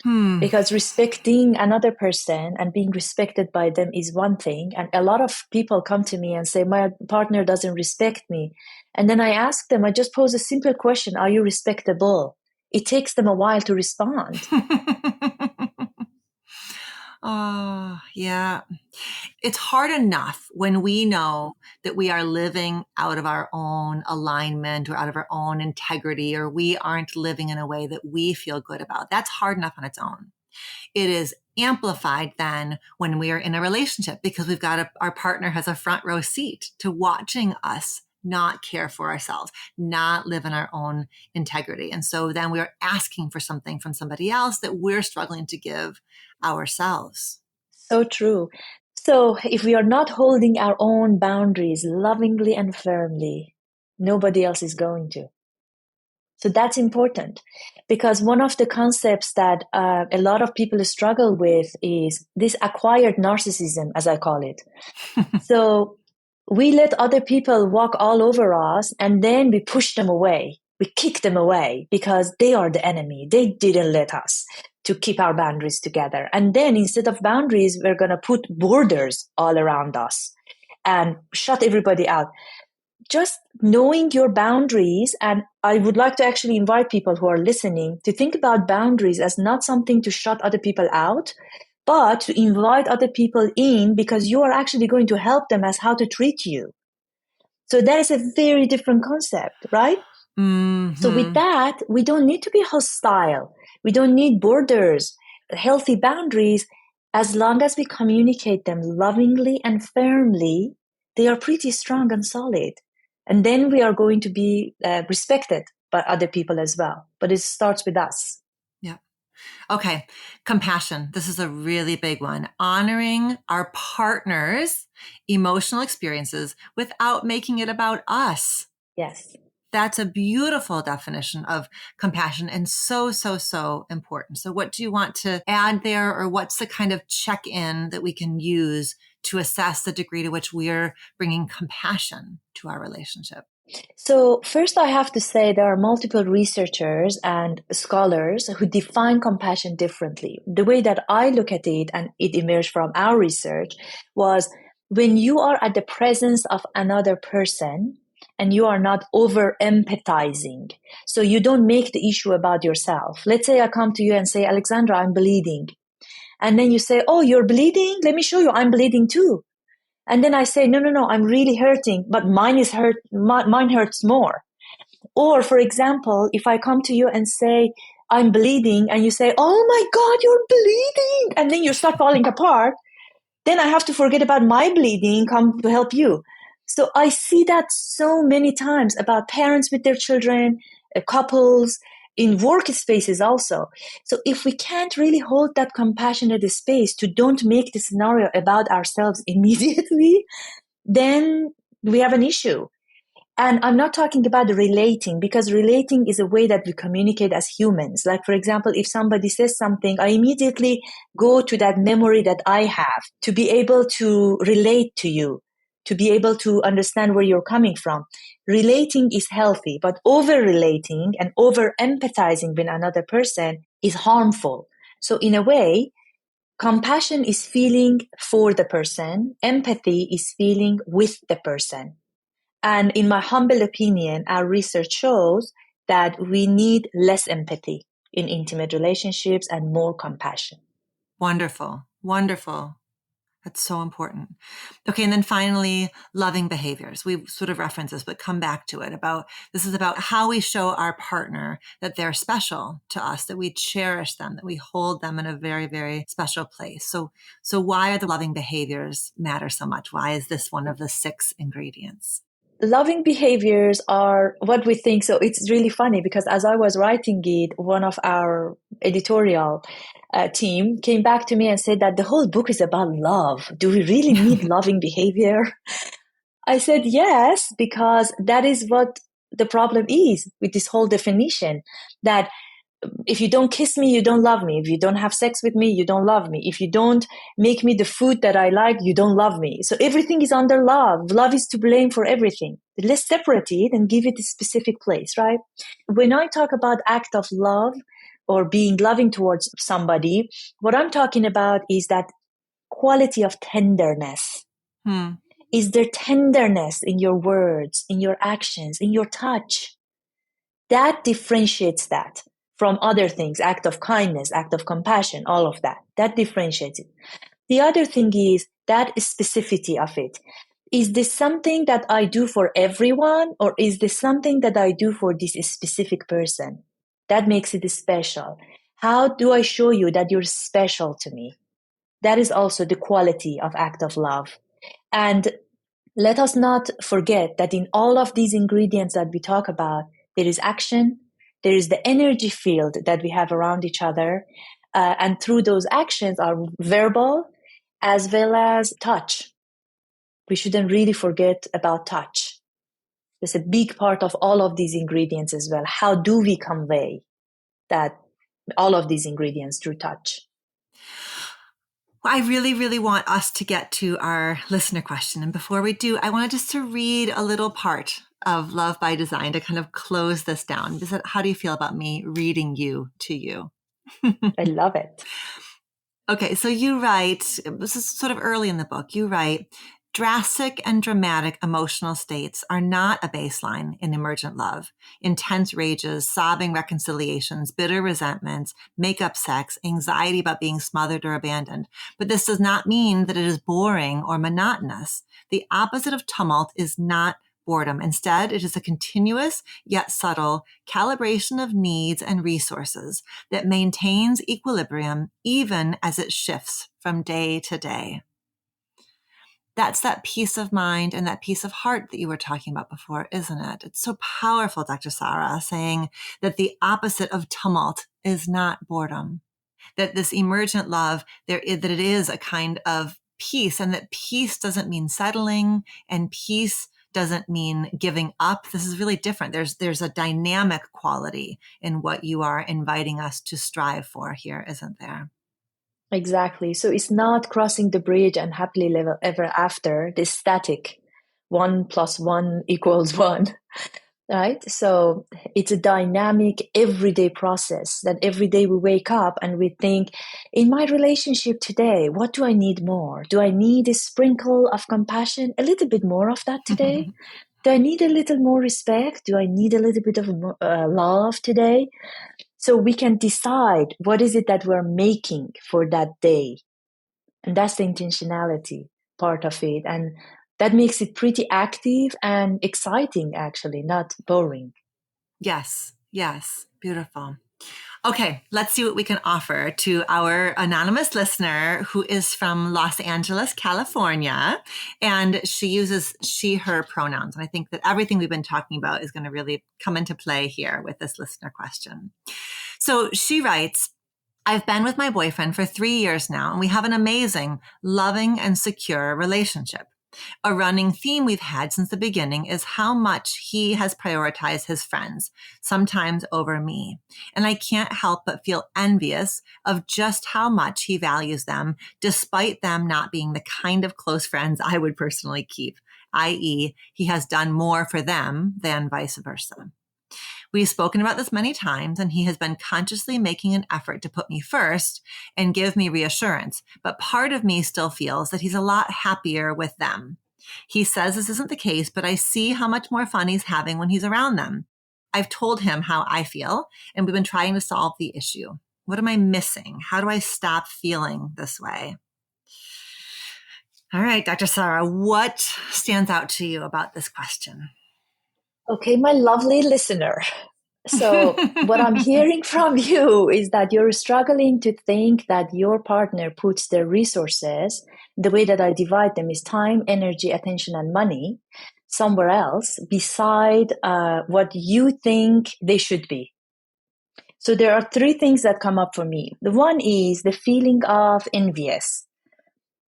Because respecting another person and being respected by them is one thing. And a lot of people come to me and say, my partner doesn't respect me. And then I ask them, I just pose a simple question, are you respectable? It takes them a while to respond. Oh, yeah. It's hard enough when we know that we are living out of our own alignment or out of our own integrity, or we aren't living in a way that we feel good about. That's hard enough on its own. It is amplified then when we are in a relationship because we've got our partner has a front row seat to watching us not care for ourselves, not live in our own integrity. And so then we're asking for something from somebody else that we're struggling to give ourselves. So true. So if we are not holding our own boundaries lovingly and firmly, nobody else is going to. So that's important because one of the concepts that a lot of people struggle with is this acquired narcissism, as I call it. So we let other people walk all over us and then we push them away. We kick them away because they are the enemy. They didn't let us to keep our boundaries together. And then instead of boundaries, we're going to put borders all around us and shut everybody out. Just knowing your boundaries, and I would like to actually invite people who are listening to think about boundaries as not something to shut other people out, but to invite other people in because you are actually going to help them as how to treat you. So that is a very different concept, right? Mm-hmm. So with that, we don't need to be hostile. We don't need borders, healthy boundaries. As long as we communicate them lovingly and firmly, they are pretty strong and solid. And then we are going to be respected by other people as well. But it starts with us. Yeah. Okay. Compassion. This is a really big one. Honoring our partner's emotional experiences without making it about us. Yes. That's a beautiful definition of compassion and so, so, so important. So what do you want to add there, or what's the kind of check-in that we can use to assess the degree to which we're bringing compassion to our relationship? So first, I have to say there are multiple researchers and scholars who define compassion differently. The way that I look at it, and it emerged from our research, was when you are at the presence of another person and you are not over empathizing. So you don't make the issue about yourself. Let's say I come to you and say, Alexandra, I'm bleeding. And then you say, oh, you're bleeding? Let me show you, I'm bleeding too. And then I say, no, I'm really hurting, but mine hurts more. Or for example, if I come to you and say, I'm bleeding, and you say, oh my God, you're bleeding. And then you start falling apart. Then I have to forget about my bleeding, come to help you. So I see that so many times about parents with their children, couples, in workspaces also. So if we can't really hold that compassionate space to don't make the scenario about ourselves immediately, then we have an issue. And I'm not talking about relating, because relating is a way that we communicate as humans. Like, for example, if somebody says something, I immediately go to that memory that I have to be able to relate to you, to be able to understand where you're coming from. Relating is healthy, but over-relating and over-empathizing with another person is harmful. So in a way, compassion is feeling for the person. Empathy is feeling with the person. And in my humble opinion, our research shows that we need less empathy in intimate relationships and more compassion. Wonderful. Wonderful. That's so important. Okay. And then finally, loving behaviors. We sort of reference this, but come back to it. This is about how we show our partner that they're special to us, that we cherish them, that we hold them in a very, very special place. So why are the loving behaviors matter so much? Why is this one of the 6 ingredients? Loving behaviors are what we think. So it's really funny because as I was writing it, one of our editorial team came back to me and said that the whole book is about love. Do we really need loving behavior? I said, yes, because that is what the problem is with this whole definition, that if you don't kiss me, you don't love me. If you don't have sex with me, you don't love me. If you don't make me the food that I like, you don't love me. So everything is under love. Love is to blame for everything. Let's separate it and give it a specific place, right? When I talk about act of love, or being loving towards somebody, what I'm talking about is that quality of tenderness. Is there tenderness in your words, in your actions, in your touch? That differentiates that from other things, act of kindness, act of compassion, all of that. That differentiates it. The other thing is that specificity of it. Is this something that I do for everyone, or is this something that I do for this specific person? That makes it special. How do I show you that you're special to me? That is also the quality of act of love. And let us not forget that in all of these ingredients that we talk about, there is action, there is the energy field that we have around each other, and through those actions are verbal as well as touch. We shouldn't really forget about touch. There's a big part of all of these ingredients as well. How do we convey that all of these ingredients through touch? Well, I really, really want us to get to our listener question. And before we do, I wanted just to read a little part of Love by Design to kind of close this down. How do you feel about me reading you to you? I love it. Okay, so you write, this is sort of early in the book, you write, drastic and dramatic emotional states are not a baseline in emergent love. Intense rages, sobbing reconciliations, bitter resentments, make-up sex, anxiety about being smothered or abandoned. But this does not mean that it is boring or monotonous. The opposite of tumult is not boredom. Instead, it is a continuous yet subtle calibration of needs and resources that maintains equilibrium even as it shifts from day to day. That's that peace of mind and that peace of heart that you were talking about before, isn't it? It's so powerful, Dr. Sara, saying that the opposite of tumult is not boredom, that this emergent love, that it is a kind of peace, and that peace doesn't mean settling, and peace doesn't mean giving up. This is really different. There's a dynamic quality in what you are inviting us to strive for here, isn't there? Exactly. So it's not crossing the bridge and happily ever after, this static 1 + 1 = 1, right? So it's a dynamic everyday process that every day we wake up and we think, in my relationship today, what do I need more? Do I need a sprinkle of compassion? A little bit more of that today? Do I need a little more respect? Do I need a little bit of love today? So we can decide what is it that we're making for that day. And that's the intentionality part of it. And that makes it pretty active and exciting, actually, not boring. Yes. Beautiful. Okay, let's see what we can offer to our anonymous listener who is from Los Angeles, California, and she uses she, her pronouns. And I think that everything we've been talking about is going to really come into play here with this listener question. So she writes, I've been with my boyfriend for 3 years now, and we have an amazing, loving, and secure relationship. A running theme we've had since the beginning is how much he has prioritized his friends, sometimes over me. And I can't help but feel envious of just how much he values them, despite them not being the kind of close friends I would personally keep, i.e., he has done more for them than vice versa. We've spoken about this many times, and he has been consciously making an effort to put me first and give me reassurance. But part of me still feels that he's a lot happier with them. He says this isn't the case, but I see how much more fun he's having when he's around them. I've told him how I feel, and we've been trying to solve the issue. What am I missing? How do I stop feeling this way? All right, Dr. Sara, what stands out to you about this question? Okay, my lovely listener. So what I'm hearing from you is that you're struggling to think that your partner puts their resources, the way that I divide them is time, energy, attention, and money, somewhere else beside what you think they should be. So there are 3 things that come up for me. The one is the feeling of envious.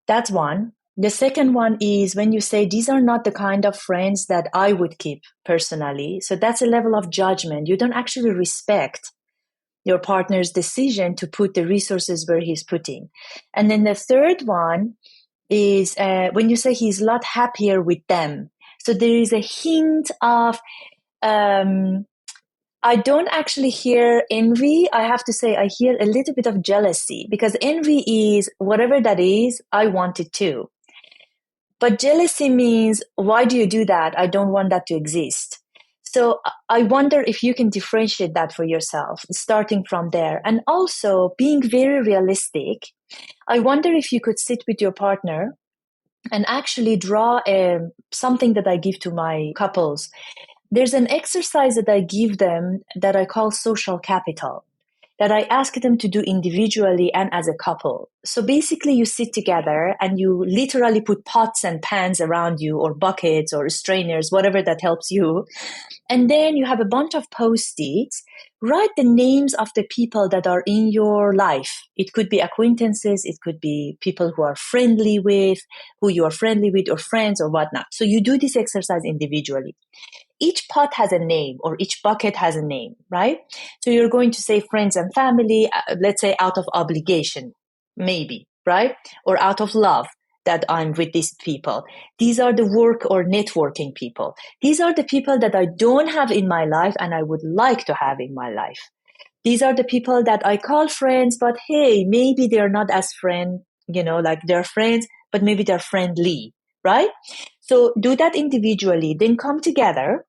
That's one. The second one is when you say these are not the kind of friends that I would keep personally. So that's a level of judgment. You don't actually respect your partner's decision to put the resources where he's putting. And then the third one is when you say he's a lot happier with them. So there is a hint of I don't actually hear envy. I have to say, I hear a little bit of jealousy, because envy is whatever that is, I want it too. But jealousy means, why do you do that? I don't want that to exist. So I wonder if you can differentiate that for yourself, starting from there. And also being very realistic. I wonder if you could sit with your partner and actually draw something that I give to my couples. There's an exercise that I give them that I call social capital, that I ask them to do individually and as a couple. So basically you sit together and you literally put pots and pans around you, or buckets or strainers, whatever that helps you. And then you have a bunch of post-its. Write the names of the people that are in your life. It could be acquaintances. It could be people who are friendly with, who you are friendly with, or friends or whatnot. So you do this exercise individually. Each pot has a name, or each bucket has a name, right? So you're going to say friends and family, let's say out of obligation, maybe, right? Or out of love, that I'm with these people. These are the work or networking people. These are the people that I don't have in my life and I would like to have in my life. These are the people that I call friends, but hey, maybe they're not as friend, like they're friends, but maybe they're friendly, right? So do that individually, then come together,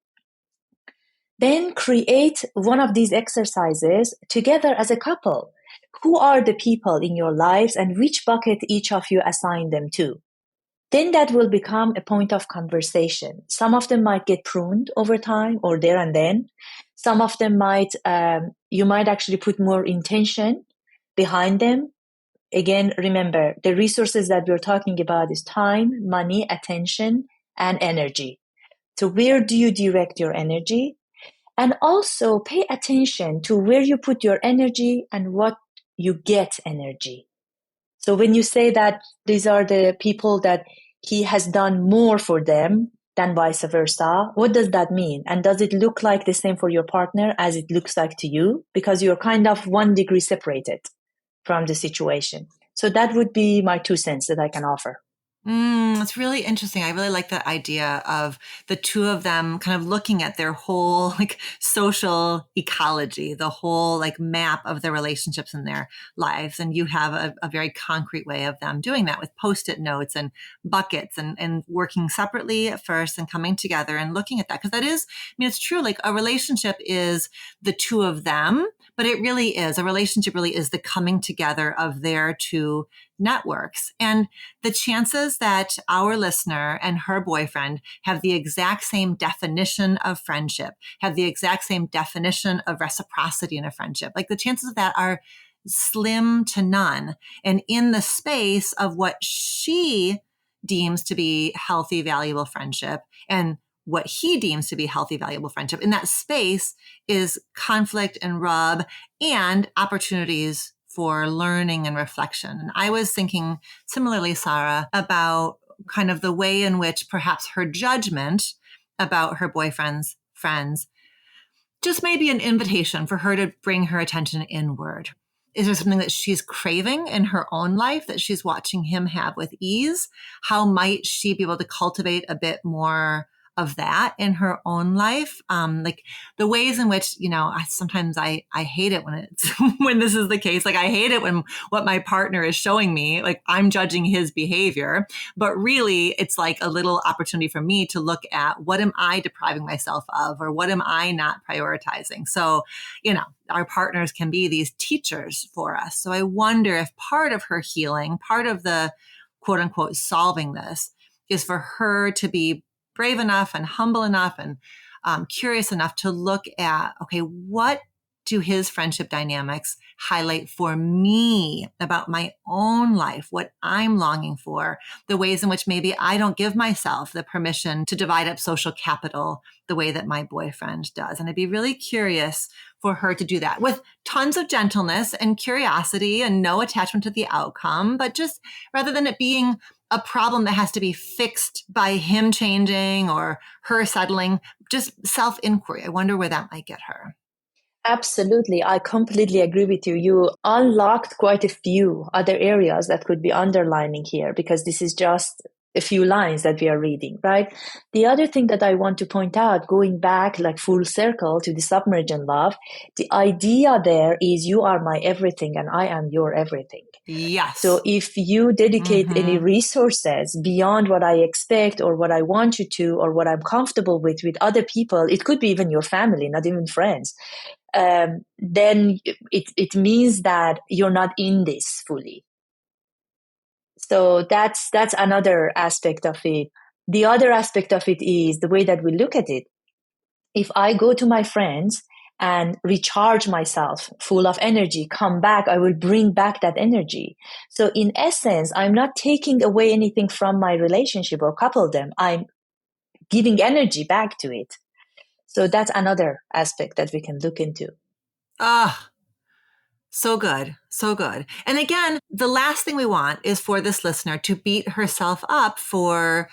then create one of these exercises together as a couple. Who are the people in your lives and which bucket each of you assign them to? Then that will become a point of conversation. Some of them might get pruned over time or there and then. Some of them you might actually put more intention behind them. Again, remember, the resources that we're talking about is time, money, attention, and energy. So where do you direct your energy? And also pay attention to where you put your energy and what you get energy. So when you say that these are the people that he has done more for them than vice versa, what does that mean? And does it look like the same for your partner as it looks like to you? Because you're kind of 1 degree separated from the situation. So that would be my 2 cents that I can offer. It's really interesting. I really like that idea of the two of them kind of looking at their whole social ecology, the whole map of the relationships in their lives. And you have a very concrete way of them doing that with Post-it notes and buckets and working separately at first and coming together and looking at that. Because that is, it's true. A relationship is the two of them, but it really is. A relationship really is the coming together of their two networks. And the chances that our listener and her boyfriend have the exact same definition of friendship, have the exact same definition of reciprocity in a friendship, the chances of that are slim to none. And in the space of what she deems to be healthy, valuable friendship and what he deems to be healthy, valuable friendship, in that space is conflict and rub and opportunities for learning and reflection. And I was thinking similarly, Sara, about kind of the way in which perhaps her judgment about her boyfriend's friends just may be an invitation for her to bring her attention inward. Is there something that she's craving in her own life that she's watching him have with ease? How might she be able to cultivate a bit more of that in her own life? The ways in which, sometimes I hate it when it's, when this is the case. I hate it when what my partner is showing me, I'm judging his behavior, but really it's a little opportunity for me to look at what am I depriving myself of, or what am I not prioritizing? So, our partners can be these teachers for us. So I wonder if part of her healing, part of the quote unquote solving this is for her to be brave enough and humble enough and curious enough to look at, okay, what do his friendship dynamics highlight for me about my own life, what I'm longing for, the ways in which maybe I don't give myself the permission to divide up social capital the way that my boyfriend does. And I'd be really curious for her to do that with tons of gentleness and curiosity and no attachment to the outcome, but just rather than it being a problem that has to be fixed by him changing or her settling, just self-inquiry. I wonder where that might get her. Absolutely. I completely agree with you. You unlocked quite a few other areas that could be underlining here, because this is just a few lines that we are reading, right? The other thing that I want to point out, going back like full circle to the submergent love, the idea there is you are my everything and I am your everything. Yes. So if you dedicate any resources beyond what I expect or what I want you to, or what I'm comfortable with other people, it could be even your family, not even friends, then it means that you're not in this fully. So that's another aspect of it. The other aspect of it is the way that we look at it. If I go to my friends and recharge myself full of energy, come back, I will bring back that energy. So in essence, I'm not taking away anything from my relationship or couple them. I'm giving energy back to it. So that's another aspect that we can look into. So good. So good. And again, the last thing we want is for this listener to beat herself up for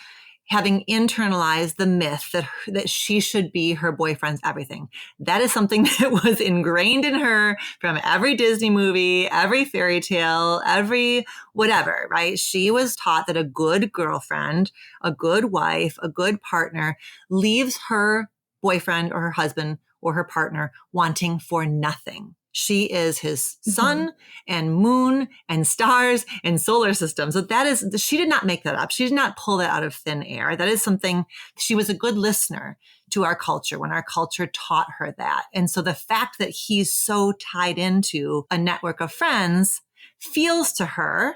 having internalized the myth that she should be her boyfriend's everything. That is something that was ingrained in her from every Disney movie, every fairy tale, every whatever, right? She was taught that a good girlfriend, a good wife, a good partner leaves her boyfriend or her husband or her partner wanting for nothing. She is his sun and moon and stars and solar system. So that is, she did not make that up. She did not pull that out of thin air. That is something, she was a good listener to our culture when our culture taught her that. And so the fact that he's so tied into a network of friends feels to her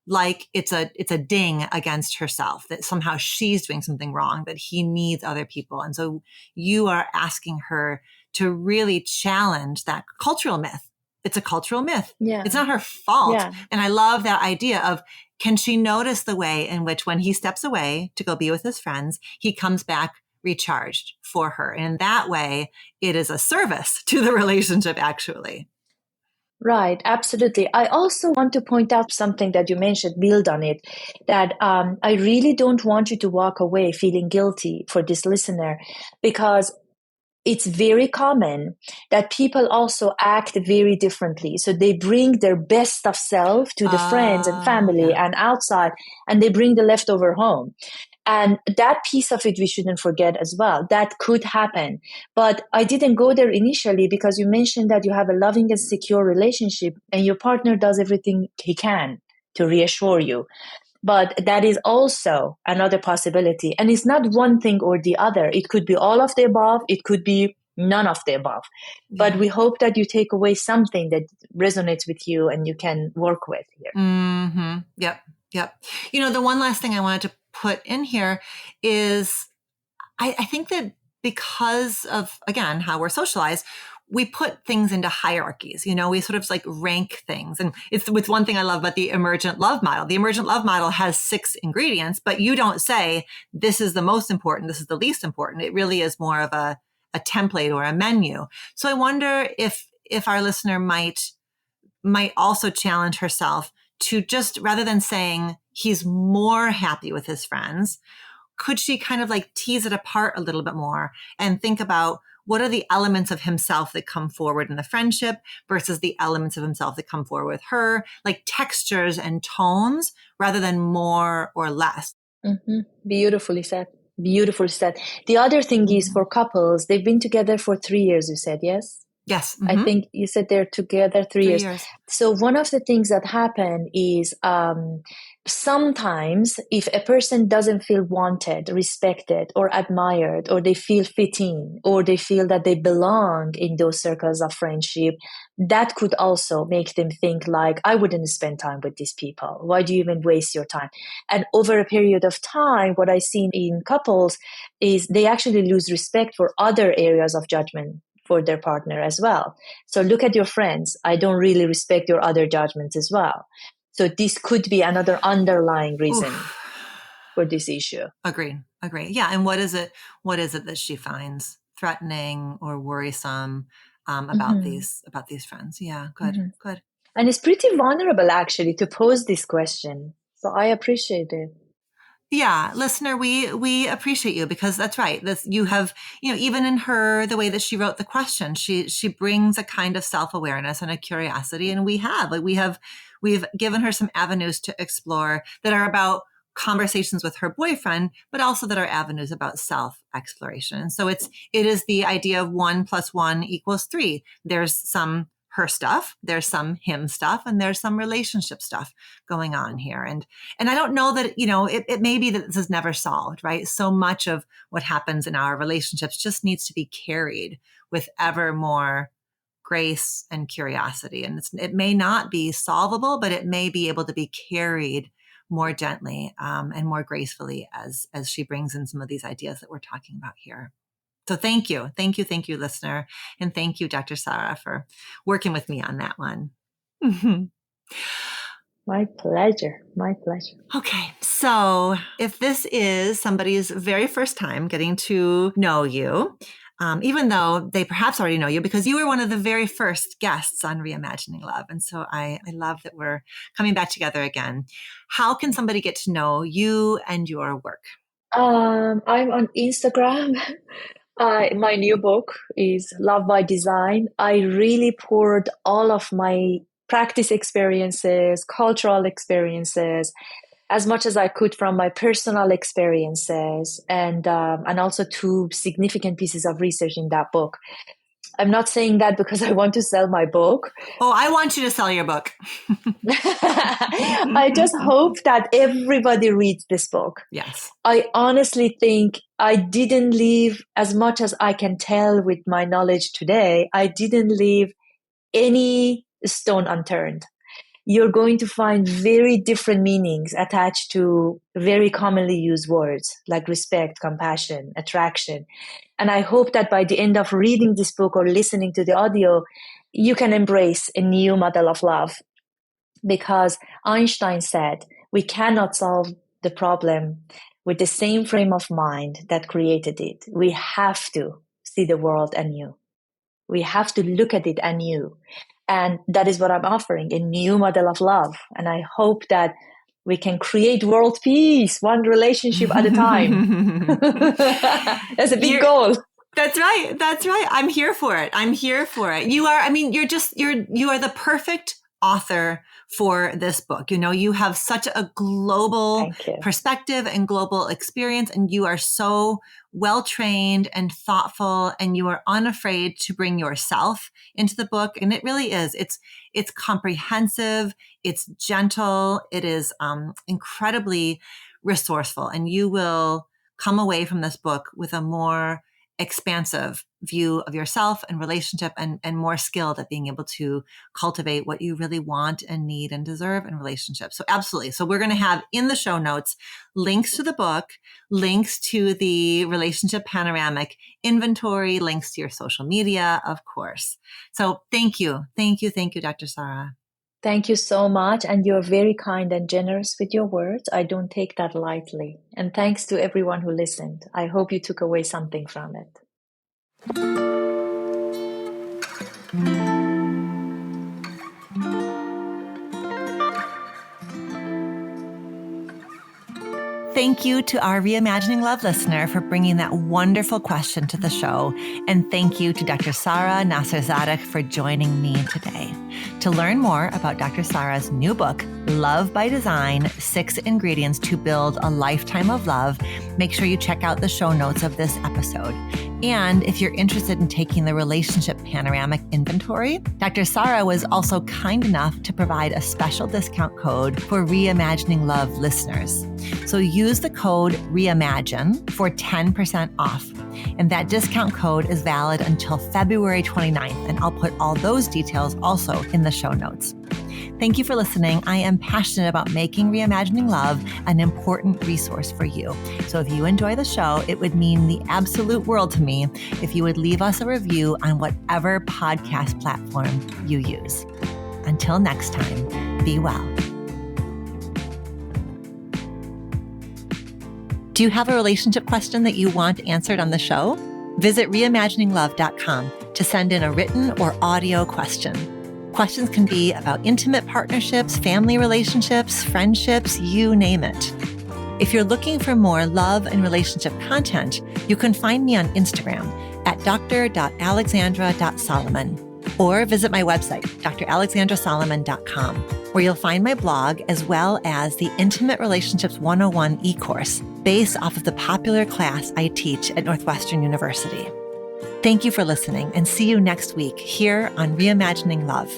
like it's a ding against herself, that somehow she's doing something wrong, that he needs other people. And so you are asking her to really challenge that cultural myth. It's a cultural myth. Yeah. It's not her fault. Yeah. And I love that idea of, can she notice the way in which when he steps away to go be with his friends, he comes back recharged for her. And in that way, it is a service to the relationship, actually. Right, absolutely. I also want to point out something that you mentioned, build on it, that I really don't want you to walk away feeling guilty for this listener, because it's very common that people also act very differently. So they bring their best of self to the friends and family and outside, and they bring the leftover home. And that piece of it, we shouldn't forget as well. That could happen. But I didn't go there initially because you mentioned that you have a loving and secure relationship and your partner does everything he can to reassure you. But that is also another possibility. And it's not one thing or the other. It could be all of the above. It could be none of the above. Yeah. But we hope that you take away something that resonates with you and you can work with here. Mm-hmm. Yep. You know, the one last thing I wanted to put in here is I think that because of, again, how we're socialized, we put things into hierarchies. You know, we sort of like rank things. And it's with one thing I love about the emergent love model. The emergent love model has 6 ingredients, but you don't say this is the most important, this is the least important. It really is more of a template or a menu. So I wonder if our listener might also challenge herself to just, rather than saying he's more happy with his friends, could she kind of like tease it apart a little bit more and think about what are the elements of himself that come forward in the friendship versus the elements of himself that come forward with her, like textures and tones rather than more or less. Mm-hmm. Beautifully said. Beautifully said. The other thing is for couples, they've been together for 3 years, you said, yes? Yes. I think you said they're together 3 years. So one of the things that happen is sometimes if a person doesn't feel wanted, respected, or admired, or they feel fitting, or they feel that they belong in those circles of friendship, that could also make them think like, I wouldn't spend time with these people. Why do you even waste your time? And over a period of time, what I see in couples is they actually lose respect for other areas of judgment for their partner as well. So look at your friends. I don't really respect your other judgments as well. So this could be another underlying reason for this issue. Agreed. Yeah. And what is it that she finds threatening or worrisome about these friends? Yeah. Good. And it's pretty vulnerable actually to pose this question. So I appreciate it. Yeah, listener, we appreciate you because that's right. You have, even in her, the way that she wrote the question, she brings a kind of self-awareness and a curiosity, and we've given her some avenues to explore that are about conversations with her boyfriend, but also that are avenues about self-exploration. And so it is the idea of 1 + 1 = 3. There's some her stuff, there's some him stuff, and there's some relationship stuff going on here. And I don't know that, it may be that this is never solved, right? So much of what happens in our relationships just needs to be carried with ever more grace and curiosity. And it may not be solvable, but it may be able to be carried more gently and more gracefully as she brings in some of these ideas that we're talking about here. So thank you, listener. And thank you, Dr. Sara, for working with me on that one. My pleasure. Okay, so if this is somebody's very first time getting to know you, even though they perhaps already know you because you were one of the very first guests on Reimagining Love. And so I love that we're coming back together again. How can somebody get to know you and your work? I'm on Instagram. My new book is Love by Design. I really poured all of my practice experiences, cultural experiences, as much as I could from my personal experiences, and also 2 significant pieces of research in that book. I'm not saying that because I want to sell my book. Oh, I want you to sell your book. I just hope that everybody reads this book. Yes. I honestly think I didn't leave, as much as I can tell with my knowledge today, I didn't leave any stone unturned. You're going to find very different meanings attached to very commonly used words like respect, compassion, attraction. And I hope that by the end of reading this book or listening to the audio, you can embrace a new model of love. Because Einstein said, we cannot solve the problem with the same frame of mind that created it. We have to see the world anew. We have to look at it anew. And that is what I'm offering, a new model of love. And I hope that we can create world peace, one relationship at a time. That's a big goal. That's right. I'm here for it. You are the perfect author for this book. You have such a global perspective and global experience, and you are so well-trained and thoughtful, and you are unafraid to bring yourself into the book. And it really is. It's comprehensive. It's gentle. It is incredibly resourceful, and you will come away from this book with a more expansive view of yourself and relationship, and more skilled at being able to cultivate what you really want and need and deserve in relationships. So absolutely. So we're going to have in the show notes links to the book, links to the relationship panoramic inventory, links to your social media, of course. So thank you, Dr. Sara. Thank you so much. And you're very kind and generous with your words. I don't take that lightly. And thanks to everyone who listened. I hope you took away something from it. Thank you to our Reimagining Love listener for bringing that wonderful question to the show. And thank you to Dr. Sara Nasserzadeh for joining me today. To learn more about Dr. Sara's new book, Love by Design, 6 Ingredients to Build a Lifetime of Love, make sure you check out the show notes of this episode. And if you're interested in taking the relationship panoramic inventory, Dr. Sara was also kind enough to provide a special discount code for Reimagining Love listeners. So use the code REIMAGINE for 10% off. And that discount code is valid until February 29th. And I'll put all those details also in the show notes. Thank you for listening. I am passionate about making Reimagining Love an important resource for you. So if you enjoy the show, it would mean the absolute world to me if you would leave us a review on whatever podcast platform you use. Until next time, be well. Do you have a relationship question that you want answered on the show? Visit reimagininglove.com to send in a written or audio question. Questions can be about intimate partnerships, family relationships, friendships, you name it. If you're looking for more love and relationship content, you can find me on Instagram at dr.alexandra.solomon. Or visit my website, dralexandrasolomon.com, where you'll find my blog as well as the Intimate Relationships 101 e-course based off of the popular class I teach at Northwestern University. Thank you for listening, and see you next week here on Reimagining Love.